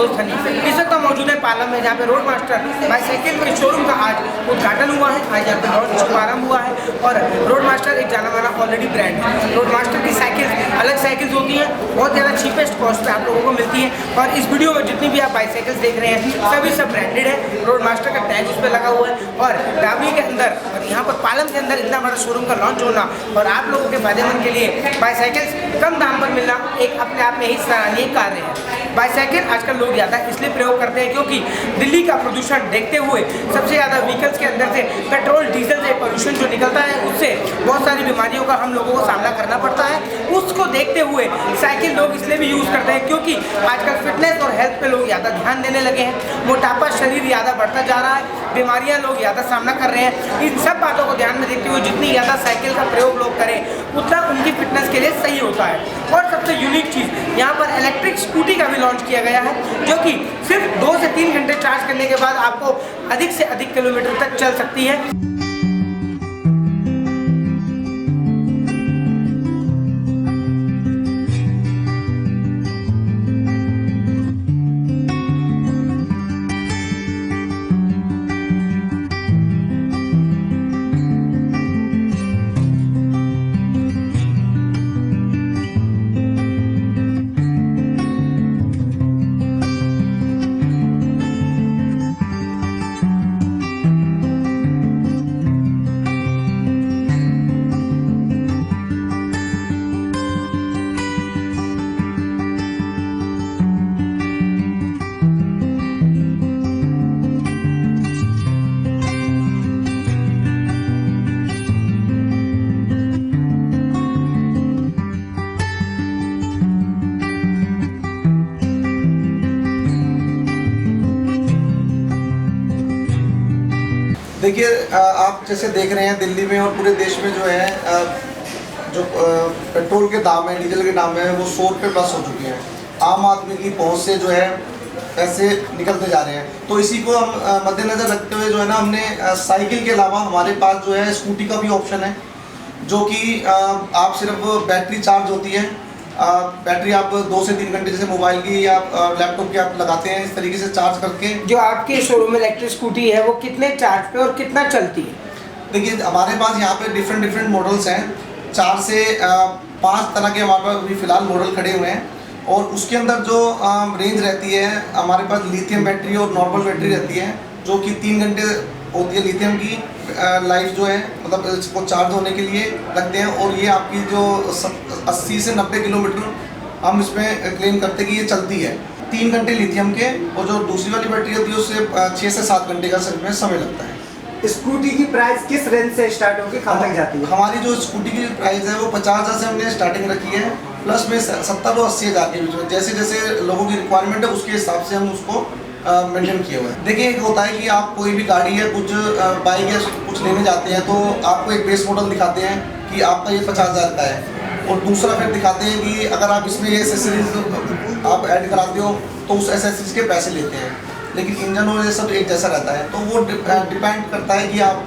दोस्त हनी। इस वक्त हम मौजूद है पालम में, जहाँ पे रोड मास्टर बाईसाइकिल के शोरूम का आज उद्घाटन हुआ है। आज यहाँ पे लॉन्च शुभारंभ हुआ है और रोड मास्टर एक जाना माना ऑलरेडी ब्रांड है। रोड मास्टर की साइकिल अलग साइकिल्स होती हैं, बहुत ज़्यादा चीपेस्ट कॉस्ट पे आप लोगों को मिलती है। और इस वीडियो में जितनी भी आप बाईसाइकिल्स देख रहे हैं सभी सब ब्रांडेड है। रोड मास्टर का टैग उस पर लगा हुआ है और डाबली के अंदर और यहाँ पर पालम के अंदर इतना बड़ा शोरूम का लॉन्च होना और आप लोगों के फायदेमंद के लिए बाईसाइकिल्स कम दाम पर मिलना एक अपने आप में ही सराहनीय कार्य है। बाईसाइकिल आजकल लोग ज़्यादा इसलिए प्रयोग करते हैं क्योंकि दिल्ली का प्रदूषण देखते हुए सबसे ज़्यादा व्हीकल्स के अंदर से पेट्रोल डीजल से पोल्यूशन जो निकलता है उससे बहुत सारी बीमारियों का हम लोगों को सामना करना पड़ता है। उसको देखते हुए साइकिल लोग इसलिए भी यूज़ करते हैं क्योंकि आजकल फिटनेस और हेल्थ पे लोग ज़्यादा ध्यान देने लगे हैं। मोटापा शरीर ज़्यादा बढ़ता जा रहा है, बीमारियाँ लोग ज़्यादा सामना कर रहे हैं। इन सब बातों को ध्यान में देखते हुए जितनी ज़्यादा साइकिल का प्रयोग लोग करें उतना उनकी फिटनेस के लिए सही होता है। और सबसे यूनिक चीज़ यहाँ पर इलेक्ट्रिक स्कूटी का भी लॉन्च किया गया है जो कि सिर्फ 2 से 3 घंटे चार्ज करने के बाद आपको अधिक से अधिक किलोमीटर तक चल सकती है। देखिए, आप जैसे देख रहे हैं दिल्ली में और पूरे देश में जो है जो पेट्रोल के दाम है, डीजल के दाम है, वो 100 रुपये प्लस हो चुके हैं। आम आदमी की पहुंच से जो है पैसे निकलते जा रहे हैं। तो इसी को हम मद्देनज़र रखते हुए जो है ना, हमने साइकिल के अलावा हमारे पास जो है स्कूटी का भी ऑप्शन है, जो कि आप सिर्फ बैटरी चार्ज होती है। बैटरी आप 2 से 3 घंटे जैसे मोबाइल की या लैपटॉप की आप लगाते हैं, इस तरीके से चार्ज करके। जो आपके शोरूम में इलेक्ट्रिक स्कूटी है वो कितने चार्ज पे और कितना चलती है? देखिए, हमारे पास यहाँ पे डिफरेंट मॉडल्स हैं। 4 से 5 तरह के हमारे पास अभी फ़िलहाल मॉडल खड़े हुए हैं। और उसके अंदर जो रेंज रहती है, हमारे पास लिथियम बैटरी और नॉर्मल बैटरी रहती है, जो कि 3 घंटे होती है लिथियम की लाइफ जो है, मतलब इसको चार्ज होने के लिए लगते हैं। और ये आपकी जो 80 से 90 किलोमीटर हम इसमें क्लेम करते हैं कि ये चलती है। 3 घंटे लिथियम के, और जो दूसरी वाली बैटरी होती है उससे 6 से 7 घंटे का समय लगता है। स्कूटी की प्राइस किस रेंज से स्टार्ट होकर कहाँ तक जाती है? हमारी जो स्कूटी की प्राइस है वो 50,000 से हमने स्टार्टिंग रखी है, प्लस में 70 और 80,000 के बीच में। जैसे जैसे लोगों की रिक्वायरमेंट है उसके हिसाब से हम उसको मेंटेन किए हुए हैं। देखिए, एक होता है कि आप कोई भी गाड़ी या कुछ बाइक या कुछ लेने जाते हैं तो आपको एक बेस मॉडल दिखाते हैं कि आपका ये 50,000 का है, और दूसरा फिर दिखाते हैं कि अगर आप इसमें ये एसेसरीज आप ऐड कराते हो तो उस एसेसरीज के पैसे लेते हैं। लेकिन इंजन और ये सब एक जैसा रहता है, तो वो डिपेंड करता है कि आप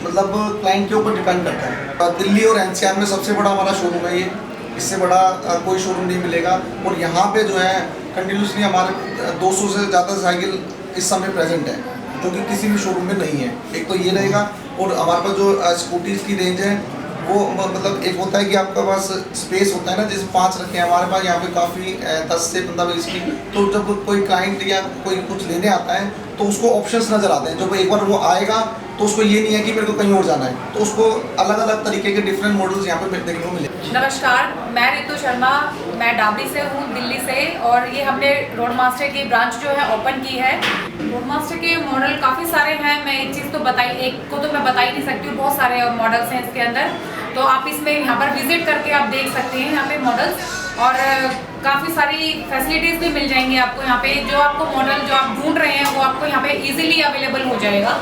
मतलब क्लाइंट के ऊपर डिपेंड करता है। दिल्ली और NCR में सबसे बड़ा हमारा शोरूम है ये, इससे बड़ा कोई शोरूम नहीं मिलेगा। और यहाँ पे जो है कंटिन्यूसली हमारे 200 से ज़्यादा साइकिल इस समय प्रेजेंट है, जो कि किसी भी शोरूम में नहीं है। एक तो ये रहेगा, और हमारे पास जो स्कूटीज़ की रेंज है वो मतलब एक होता है कि आपके पास स्पेस होता है ना, जैसे 5 रखे हैं हमारे पास यहाँ पे काफ़ी 10 से 15-20 की। तो जब कोई क्लाइंट या कोई कुछ लेने आता है तो उसको ऑप्शंस नज़र आते हैं। जब एक बार वो आएगा तो उसको ये नहीं है कि मेरे को कहीं और जाना है, तो उसको अलग अलग तरीके के डिफरेंट मॉडल्स यहाँ पे देखने को मिले। नमस्कार, मैं रितु शर्मा, मैं डाबली से हूँ, दिल्ली से। और ये हमने रोड मास्टर की ब्रांच जो है ओपन की है। रोड मास्टर के मॉडल काफ़ी सारे हैं, मैं एक चीज़ तो एक को तो मैं बता ही नहीं सकती हूँ, बहुत सारे मॉडल्स हैं इसके अंदर। तो आप इसमें यहाँ पर विजिट करके आप देख सकते हैं यहाँ पे मॉडल्स, और काफ़ी सारी फैसिलिटीज़ भी मिल जाएंगी आपको यहाँ पे। जो आपको मॉडल जो आप ढूंढ रहे हैं वो आपको यहाँ पे इजीली अवेलेबल हो जाएगा।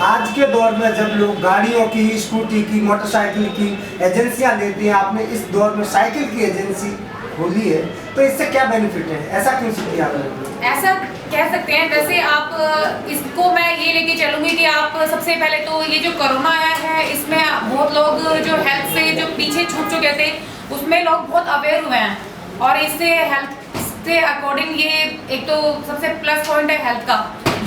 आज के दौर में जब लोग गाड़ियों की, स्कूटी की, मोटरसाइकिल की एजेंसियां लेते हैं, आपने इस दौर में साइकिल की एजेंसी खोली है, तो इससे क्या बेनिफिट है? ऐसा क्यों किया आपने? ऐसा कह सकते हैं, वैसे आप इसको मैं ये लेके चलूँगी कि आप सबसे पहले तो ये जो कोरोना आया है इसमें बहुत लोग जो हेल्थ से जो पीछे छूट चुके थे उसमें लोग बहुत अवेयर हुए हैं, और इससे हेल्थ उसके अकॉर्डिंग ये एक तो सबसे प्लस पॉइंट है हेल्थ का,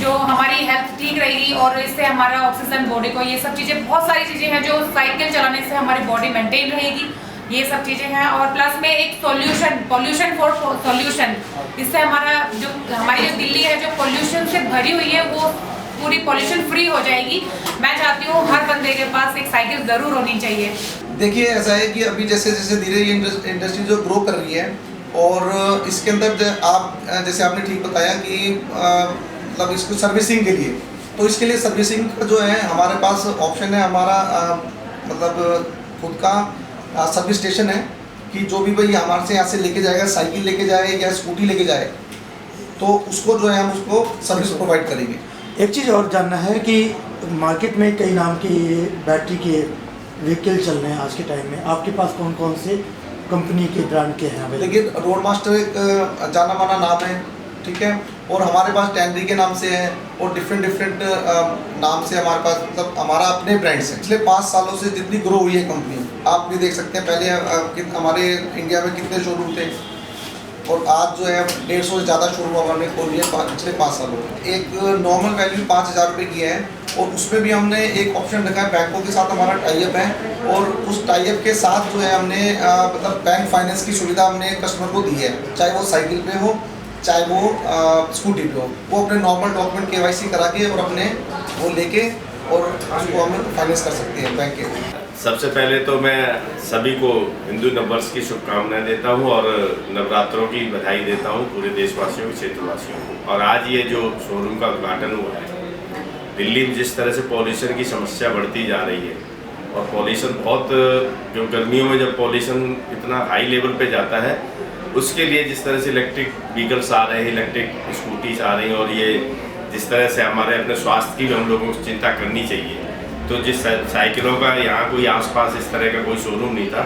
जो हमारी हेल्थ ठीक रहेगी और इससे हमारा ऑक्सीजन बॉडी को, ये सब चीज़ें, बहुत सारी चीज़ें हैं जो साइकिल चलाने से हमारी बॉडी मेंटेन रहेगी, ये सब चीज़ें हैं। और प्लस में एक पॉल्यूशन फॉर सॉल्यूशन, इससे हमारी जो दिल्ली है जो पॉल्यूशन से भरी हुई है वो पूरी पॉल्यूशन फ्री हो जाएगी। मैं चाहती हूँ हर बंदे के पास एक साइकिल ज़रूर होनी चाहिए। देखिए ऐसा है कि अभी जैसे जैसे धीरे ये इंडस्ट्री जो ग्रो कर रही है और इसके अंदर आप जैसे आपने ठीक बताया कि मतलब इसको सर्विसिंग के लिए, तो इसके लिए सर्विसिंग का जो है हमारे पास ऑप्शन है, हमारा मतलब खुद का सर्विस स्टेशन है कि जो भी भाई हमारे से यहाँ से लेके जाएगा, साइकिल लेके जाए या स्कूटी लेके जाए, तो उसको जो है हम उसको सर्विस प्रोवाइड करेंगे। एक चीज़ और जानना है कि मार्केट में कई नाम की बैटरी के व्हीकल चल रहे हैं आज के टाइम में, आपके पास कौन कौन से कंपनी के ब्रांड के हैं? देखिए रोड मास्टर एक जाना माना नाम है, ठीक है, और हमारे पास टैंडरी के नाम से है और डिफरेंट नाम से हमारे पास, मतलब हमारा अपने ब्रांड्स हैं। पिछले 5 सालों से जितनी ग्रो हुई है कंपनी, आप भी देख सकते हैं पहले हमारे इंडिया में कितने शोरूम थे और आज जो है 150 से ज़्यादा शोरूम हमने खोल लिया पिछले 5 सालों में। एक नॉर्मल वैल्यू 5000 रुपये की है और उसमें भी हमने एक ऑप्शन रखा है, बैंकों के साथ हमारा टाइप है और उस टाइप के साथ जो है हमने मतलब बैंक फाइनेंस की सुविधा हमने कस्टमर को दी है, चाहे वो साइकिल पे हो चाहे वो स्कूटी पे हो, वो अपने नॉर्मल डॉक्यूमेंट KYC करा के और अपने वो लेके और उसको हम फाइनेंस कर सकते हैं बैंक के। सबसे पहले तो मैं सभी को हिंदू नववर्ष की शुभकामनाएं देता हूं और नवरात्रों की बधाई देता हूं पूरे देशवासियों क्षेत्रवासियों को। और आज ये जो शोरूम का उद्घाटन हुआ है, दिल्ली में जिस तरह से पॉल्यूशन की समस्या बढ़ती जा रही है और पॉल्यूशन बहुत, जो गर्मियों में जब पॉल्यूशन इतना हाई लेवल पे जाता है, उसके लिए जिस तरह से इलेक्ट्रिक व्हीकल्स आ रहे हैं, इलेक्ट्रिक स्कूटीज आ रही हैं और ये जिस तरह से हमारे अपने स्वास्थ्य की भी हम लोगों को चिंता करनी चाहिए। तो जिस साइकिलों का यहाँ कोई आसपास इस तरह का कोई शोरूम नहीं था,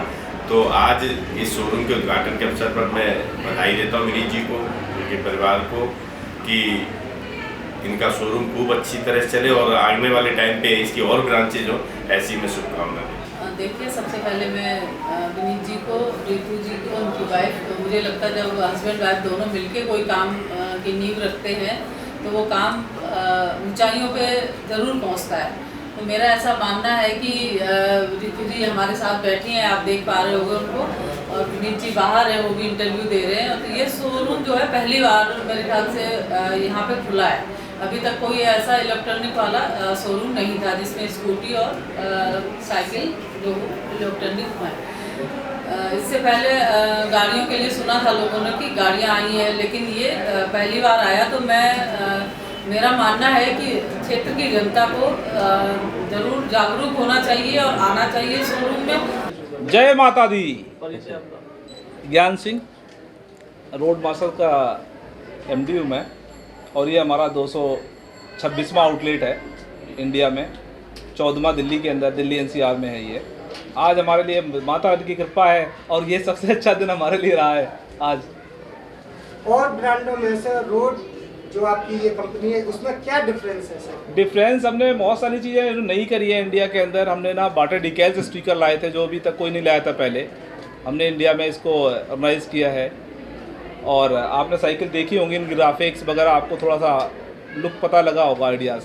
तो आज इस शोरूम के उद्घाटन के अवसर पर मैं बधाई देता हूँ विनीत जी को, उनके परिवार को, कि इनका शोरूम खूब अच्छी तरह से चले और आने वाले टाइम पे इसकी और ब्रांचेज हो, ऐसी मैं शुभकामना दें। देखिए सबसे पहले मैं विनीत जी को, रितु जी को, उनकी वाइफ, तो मुझे लगता है जब हस्बैंड वाइफ दोनों मिलके कोई काम की नींव रखते हैं तो वो काम ऊंचाइयों पे ज़रूर पहुंचता है। तो मेरा ऐसा मानना है कि रितु जी हमारे साथ बैठी हैं, आप देख पा रहे होंगे उनको, और विनीत जी बाहर हैं, वो भी इंटरव्यू दे रहे हैं। तो ये शोरूम जो है पहली बार मेरे ख्याल से यहाँ पे खुला है। अभी तक कोई ऐसा इलेक्ट्रॉनिक वाला शोरूम नहीं था जिसमें स्कूटी और साइकिल जो इलेक्ट्रॉनिक है। इससे पहले गाड़ियों के लिए सुना था लोगों ने कि गाड़ियाँ आई हैं, लेकिन ये पहली बार आया। तो मेरा मानना है कि क्षेत्र की जनता को जरूर जागरूक होना चाहिए और आना चाहिए शोरूम में। जय माता दी। ज्ञान सिंह, रोड मार्शल का MD हूँ मैं, और ये हमारा 226वां आउटलेट है इंडिया में, 14वां दिल्ली के अंदर, दिल्ली NCR में है ये। आज हमारे लिए माता रानी की कृपा है और ये सबसे अच्छा दिन हमारे लिए रहा है आज। और ब्रांडों में से रोड जो आपकी ये कंपनी है उसमें क्या डिफरेंस है सर? डिफरेंस, हमने बहुत सारी चीज़ें नई करी है इंडिया के अंदर। हमने ना वाटर डिकैल्स स्टिकर लाए थे जो अभी तक कोई नहीं लाया था पहले, हमने इंडिया में इसको ऑर्गेनाइज किया है। और आपने साइकिल देखी होंगी, इन ग्राफिक्स वगैरह आपको थोड़ा सा लुक पता लगा होगा आइडियाज़।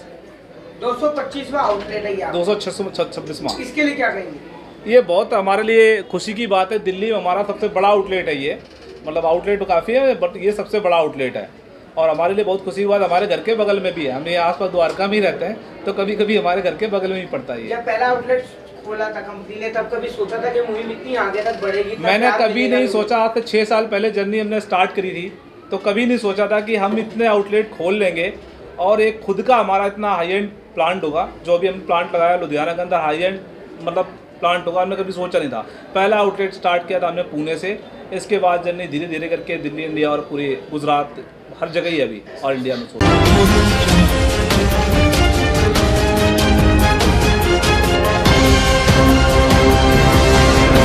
225वां आउटलेट है ये, 226वां। इसके लिए क्या कहेंगे? ये बहुत हमारे लिए खुशी की बात है। दिल्ली में हमारा सबसे बड़ा आउटलेट है ये, मतलब आउटलेट तो काफ़ी है बट ये सबसे बड़ा आउटलेट है और हमारे लिए बहुत खुशी की बात, हमारे घर के बगल में भी है। हम ये आसपास द्वारका में ही रहते हैं तो कभी कभी हमारे घर के बगल में ही पड़ता है। जब पहला आउटलेट खोला था कंपनी ने, तब कभी सोचा था कि मुहिम इतनी आगे तक बढ़ेगी? मैंने कभी नहीं सोचा। आज से 6 साल पहले जर्नी हमने स्टार्ट करी थी, तो कभी नहीं सोचा था कि हम इतने आउटलेट खोल लेंगे और एक खुद का हमारा इतना हाई एंड प्लांट होगा। जो भी हम प्लांट लगाया लुधियाना के अंदर, हाई एंड मतलब प्लांट होगा, हमने कभी सोचा नहीं था। पहला आउटलेट स्टार्ट किया था हमने पुणे से, इसके बाद जर्नी धीरे धीरे करके दिल्ली, इंडिया और पूरे गुजरात, हर जगह ही अभी और इंडिया में सोचा।